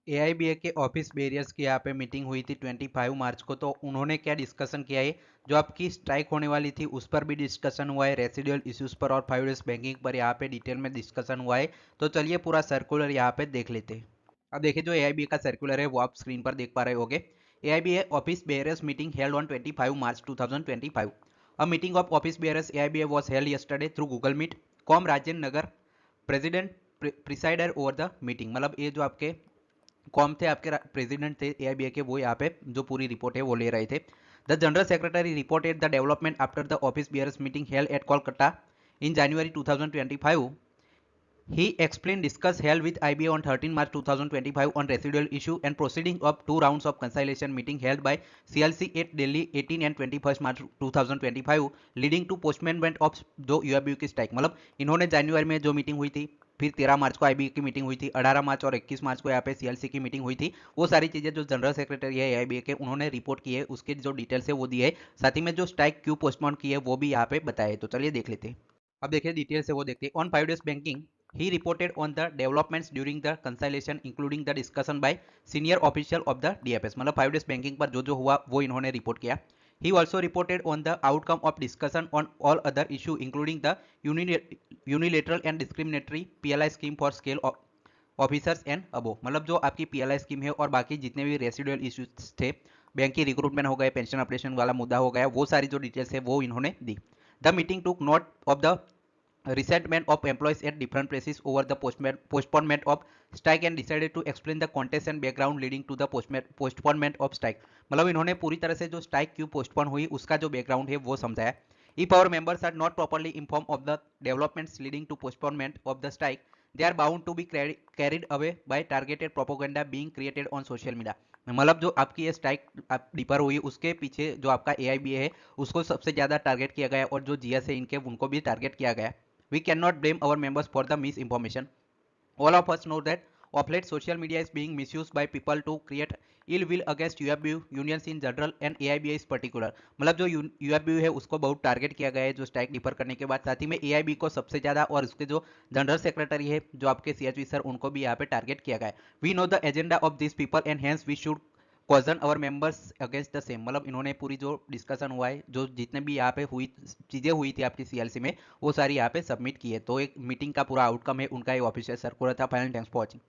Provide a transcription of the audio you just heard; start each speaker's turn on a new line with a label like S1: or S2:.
S1: AIBA के office barriers की यहाँ पे मीटिंग हुई थी 25 मार्च को। तो उन्होंने क्या डिस्कशन किया है, जो आपकी स्ट्राइक होने वाली थी उस पर भी डिस्कशन हुआ है, रेसिडुअल इश्यूज पर और 5 डेज बैंकिंग पर यहाँ पे डिटेल में डिस्कशन हुआ है। तो चलिए पूरा सर्कुलर यहाँ पे देख लेते हैं। अब देखिए जो एआईबीए का सर्कुलर है वो आप स्क्रीन पर देख पा रहे होगे। AIBA office bearers meeting held on 25 March 2025। A meeting of office bearers AIBA was held yesterday through Google Meet. Com Rajendra Nagar president presided over the meeting. मतलब ये जो आपके कॉम थे, आपके प्रेसिडेंट थे एआईबीए के, वो यहाँ पे जो पूरी रिपोर्ट है वो ले रहे थे। The general secretary reported the development after the office bearers meeting held at Kolkata in January 2025. He explained discuss held with IBA on 13 March 2025 on residual issue and proceeding of two rounds of conciliation meeting held by CLC at Delhi 18 and 21st March 2025 leading to postponement of दो यूएबीयू की strike. मतलब इन्होंने जनवरी में जो meeting हुई थी, फिर 13 मार्च को आईबीए की मीटिंग हुई थी, 18 मार्च और 21 मार्च को यहाँ पे सीएलसी की मीटिंग हुई थी। वो सारी चीजें जो जनरल सेक्रेटरी है आईबीए के उन्होंने रिपोर्ट की है, उसकी जो डिटेल्स है वो दी है। साथ ही में जो स्ट्राइक क्यों पोस्टपोन की है वो भी यहाँ पे बताया है। तो चलिए देख लेते हैं। अब देखिए डिटेल से वो देखते हैं। On 5 days banking he reported on the developments during the conciliation including the discussion by senior official of the DFS। मतलब 5 डेज बैंकिंग पर जो जो हुआ वो इन्होंने रिपोर्ट किया। he also reported on the outcome of discussion on all other issue including the unilateral and discriminatory PLI scheme for scale officers and above. मतलब जो आपकी पीएलआई स्कीम है और बाकी जितने भी रेसिडुअल इश्यूज थे, बैंक की रिक्रूटमेंट हो गए, पेंशन ऑपरेशन वाला मुद्दा हो गया, वो सारी जो डिटेल्स है वो इन्होंने दी। The meeting took note of the resentment of employees at different places over the postponement of strike and decided to explain the context and background leading to the postponement of strike। मतलब इन्होंने पूरी तरह से जो strike क्यों postpone हुई उसका जो बैकग्राउंड है वो समझाया। If our members are not properly informed of the developments leading to postponement of the strike, they are bound to be carried away by targeted propaganda being created on social media। मतलब जो आपकी ये strike dipper हुई उसके पीछे जो आपका AIBA है उसको सबसे ज्यादा टारगेट किया गया और जो जीएस है इनके उनको भी टारगेट किया गया। We cannot blame our members for the misinformation. All of us know that of late social media is being misused by people to create ill will against UFBU unions in general and AIBA is particular। मतलब जो UFBU है उसको बहुत target किया गया है जो strike differ करने के बाद। साथ ही में AIB को सबसे ज्यादा और उसके जो जनरल सेक्रेटरी है जो आपके CHV सर उनको भी यहाँ पे टारगेट किया गया है। We know the agenda of this people and hence we should caution our members against the same. मतलब इन्होंने पूरी जो डिस्कशन हुआ है, जो जितने भी यहाँ पे हुई चीजें हुई थी आपकी सीएलसी में, वो सारी यहाँ पे सबमिट की है। तो एक मीटिंग का पूरा आउटकम है उनका ये ऑफिशियल सर्कुलर था। Final, thanks for watching.